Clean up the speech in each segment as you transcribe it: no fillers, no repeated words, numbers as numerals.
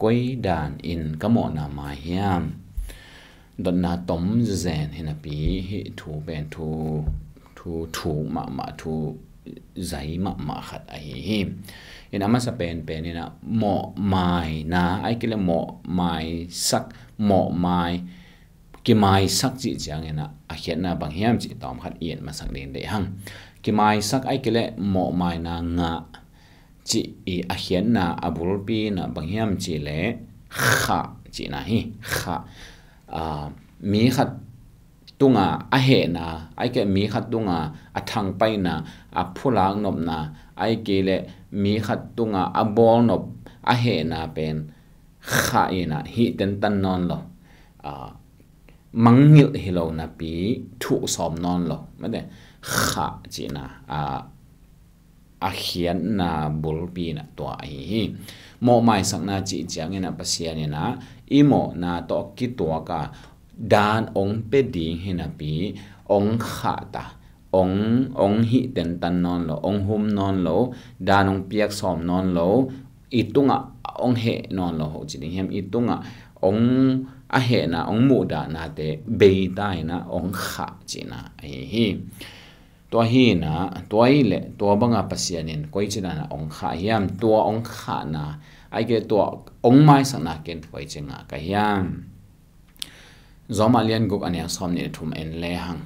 koi dan in kamo na ma hiam don na tom zen hina pi hi thu ben thu ma thu zai ma khat ai hi in ama sa pen ina mo mai na ai kile mo mai sak mo mai ki mai sak chi chang ina a khian na bang hiam chi tom khat yen ma sak den de hang ki mai sak ai kile mo mai na nga chi i a khian na abul pi na bang hiam chi le kha chi na hi kha mi khat tunga a he na ai ke mi khat tunga a thang pai na a phulang nop na ai ke le mi khat tunga a bol nop a he na pen kha ina hi ten tan non lo mangil hilo na pi thu som non lo ma de kha chi na a khian na bul pi na to ai hi mo mai sak na chi chang ina pasian ina imo na to ki to ka dan ong pe ding hina pi ong kha ta ong hi ten tan non lo ong hum non lo dan ong piak som non lo itunga ong he non lo ho chi ding hem itunga ong a he na ong mu da na te be dai na ong kha chi na ai hi to hi na to ai le to banga pasianin koi china na ong kha hiam to ong kha na ai ke to ong mai sang na ken koi chenga ka hiam zoma lian guk ania som ni thum en le hang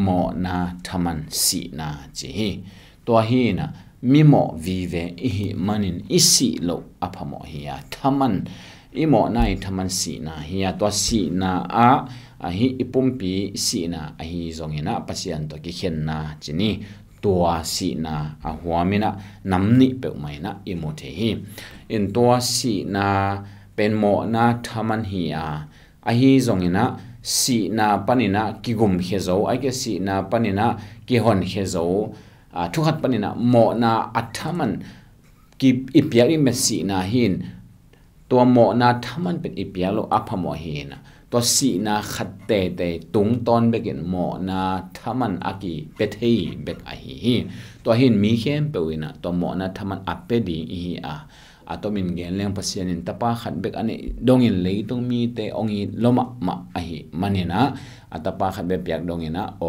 mo na thaman si na chi hi to hi na mi mo vi ve hi manin isi lo aphamo hi ya thaman i mo nai thaman si na hi ya to si na a hi ipumpi si na a hi zongina pasian to ki khen na chini tua si na a huamina namni pe mai na i mo the hi in tua si na pen mo na thaman hi a hi zongina si na panina kigum hezo ai ke si na panina ki hon hezo thukat panina mo na athaman ki ipiari me si na hin to mo na thaman pen ipialo aphamo hin to si na khatte te tung ton begin mo na thaman aki pethei bek a hi to hin mi khem pewina to mo na thaman apedi hi atomin gen leng pasian in tapa khat bek ane dongin leitung mi te ongi loma ma ahi manina atapa khat be piak dongina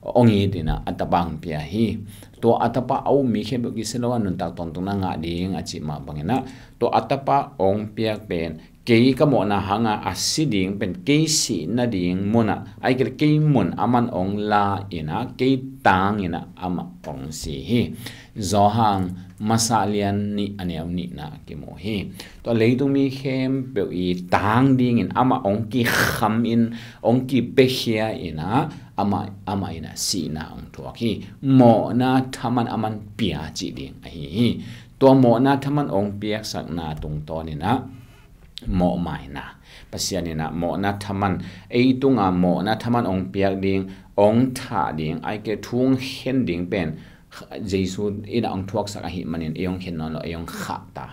ongi dina atapang pia hi to atapa au mi khe be giselawa nun tak ton tuna nga ding achi ma bangina to atapa ong piak pen kei ka mo na hanga asiding pen kei si na ding mona ai ke kei mon aman ong la ina kei tang ina ama ong si hi zo hang masalian ni anew ni na ki mo hi to leitung mi khem pe i tang ding in ama ong ki kham in ong ki pe khia ina ama ina si na ong to ki mo na thaman aman pia chi ding a hi to mo na thaman ong piak sak na tung to ni na mo mai na pasianina mo na thaman ei tunga mo na thaman ong piak ding ong tha ding ai ke thung hen ding pen jesu ina ong thuak sak a hi manin eong hen non lo eong kha ta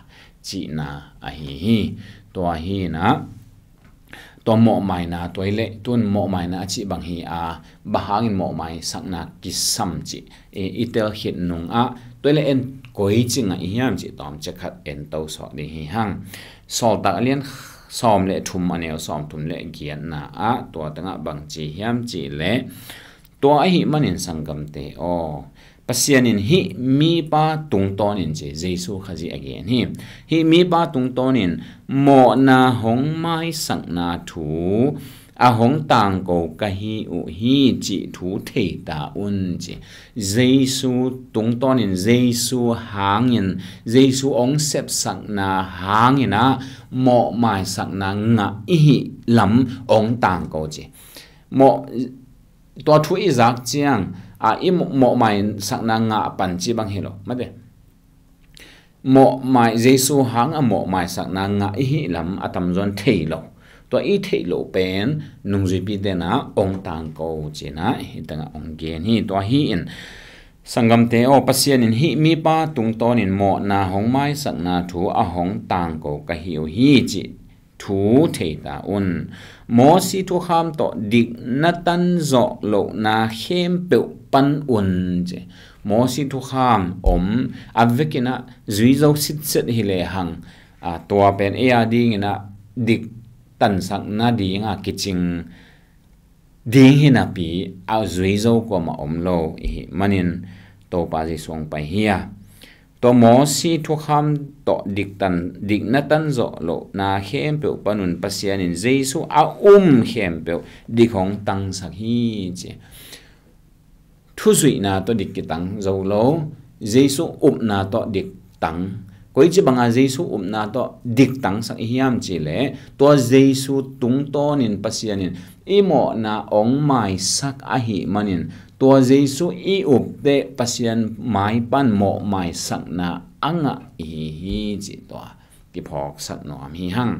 chi na a hi to hi na to mo mai na toile tun mo mai na chi bang hi bahangin mo mai sakna kisam chi itel hit nung toile en koi chinga hiam chi tom chekhat en to so ni hi hang sol ta alian som le thum anel som thum le gian na to tanga bang chi hiam chi le to a hi manin sangam te pasianin hi mi pa tung tonin che jesu khaji again hi mi pa tung tonin mo na hong mai sang na thu a hong tang ko ka hi u hi chi thu thei ta un che jesu tung tonin jesu hangin jesu ong sep sang na hangina mo mai sang na nga hi lam ong tang ko che mo to thu izak chiang mo mai sakna nga pan chi bang hilo made mo mai jesu hang mo mai sakna nga hi lam atam zon theilo to i theilo pen nungji pi de na ong tang ko china hi tanga ong gen hi to hi in sangam te pasian in hi mi pa tung ton in mo na hong mai sakna thu a hong tang ko ka hi chi thu theita un mo si thu kham to dik na tan zo lo na khem pe pan un je mo si thu kham avekina zui zo sit set hi le hang tua pen ea ding ina dik tan sak na di nga kiching ding hina pi a zui zo ko ma omlo hi manin to pa ji song pa hiya to mo si thu kham to dik na tan zo lo na khem pe panun pasian in jesu a khem pe dik hong tang sak hi che thu zui na to dik ki tang zo lo jesu na to dik tang koi chi banga jesu na to dik tang sak hiam chi le to jesu tung ton in pasian in imo na ong mai sak a hi manin to jesu te pasian mai pan mo mai sak na anga hi chi to ki phok sat no am hi hang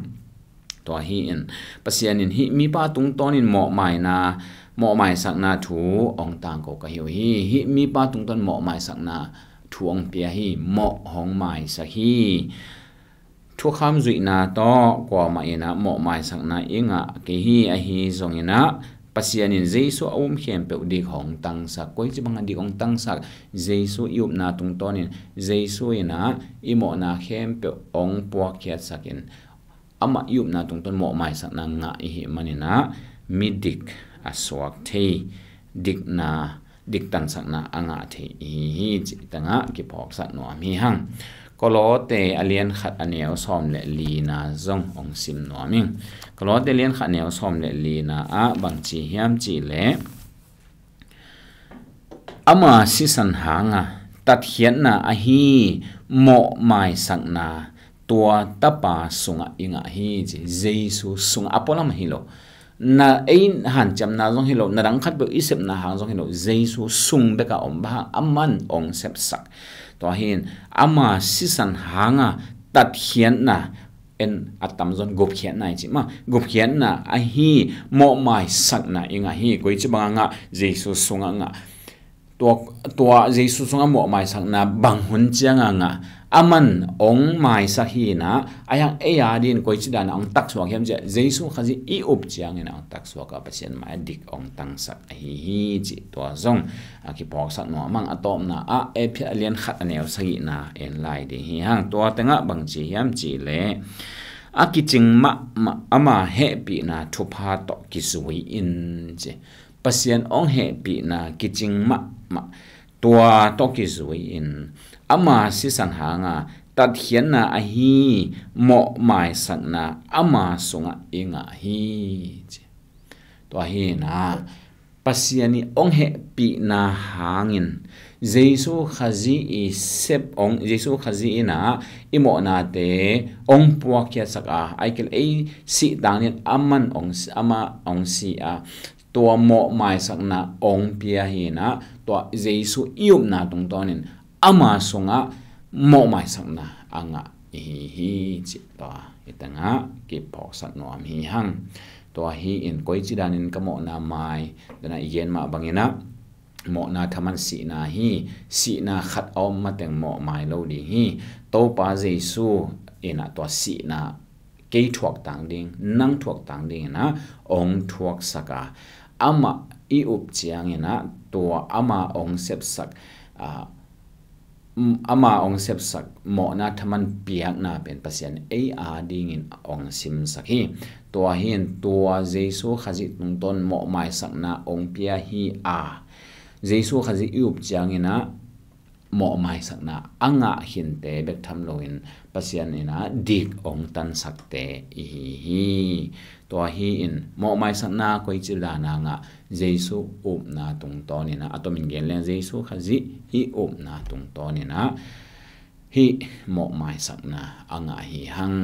to hi in pasian in hi mi pa tung ton in mo mai sak na thu ong tang ko ka hi mi pa tung ton mo mai sak na thu ong pia hi mo hong mai sa hi thu kham zui na to kwa ma ina mo mai sak na inga ke hi a hi zong ina pasian in jesu khem pe di hong tang sak koi chi bang di ong tang sak jesu yup na tung ton in jesu ina imo na khem pe ong po khet sakin ama yup na tung ton mo mai sak na nga hi manina midik aswak thei dik tan sak na anga thei hi chi tanga ki phok sak no mi hang kolote alien khat aneu som le li na zong ong sim no ming kolote alien khat aneu som le li na a bang chi hiam chi le ama si san hanga tat hian na a hi mo mai sak na tua tapa sunga inga hi chi jesu sunga apolam hilo na ein han cham na zong hilo na rang khat be isep na hang zong hilo jesu sung be ka om ba aman ong sep sak to hin ama sisan hanga tat hian na en atam zon gop hian na chi ma gop hian na a hi mo mai sak na inga hi koi chi banga jesu sunga nga to jesu sunga mo mai sak na bang hun changa nga aman ong mai sa hi na ayang eya din koi chi dan ong tak swak hem je jesu khaji I up chiang ina ong tak swak ka pasien ma dik ong tang sak hi chi to zong ki pok sak no mang atom na a e phi alien khat aneu sagi na en lai de hi hang to tenga bang chi hiam chi le a ki ching ma ama he pi na thu pha to ki sui in je pasien ong he pi na ki ching ma tua to ki sui in ama si san hanga tat hian na a hi mo mai sak na ama sunga inga hi to hi na pasiani ong he pi na hangin jesu khazi I sep ong jesu khazi ina imo na te ong puwa kya saka aikel ei si dangin aman ama ong si a to mo mai sak na ong pia hi na to jesu ium na tung tonin ama sunga mo mai sak na anga hi chi to itanga ki phok sat no am hi hang to hi in koi chi danin ka mo na mai dana yen ma bangina mo na thaman si na khat om ma teng mo mai lo di hi to pa jesu ina to si na ke thuak tang ding nang thuak tang ding na ong thuak saka ama I up chiang ina to ama ong sep sak ama ong sep sak mo na thaman piak na pen pasien a ding in ong sim sakhi to hin to jesu khaji tung ton mo mai sak na ong pia hi a jesu khaji yup chiang ina mo mai sak na anga hin te bek tham loin pasien ina dik ong tan sak te hi to hi in mo mai sak na koi chi la na nga jesu na tung ton ina atomin gen len jesu khaji hi na tung ton ina hi mo mai sak na anga hi hang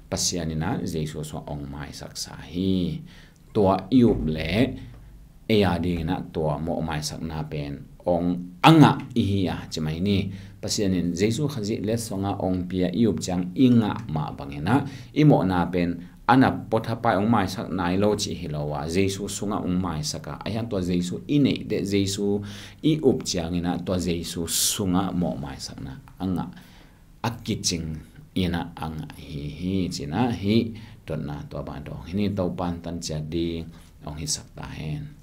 pasien ina jesu so ong mai sak sa hi to yup le eya ding na to mo mai sak na pen ong anga ihia chimai ni pasianin jesu khaji le songa ong pia yup chang inga ma bangena imo na pen ana potha pa ong mai sak nai lo chi hilowa jesu sunga ong mai saka ayan to jesu ine de jesu I up chang ina to jesu sunga mo mai sak na anga akiching ina anga hi china hi to na to ba do hini to pan tan cha di ong hi sak ta hen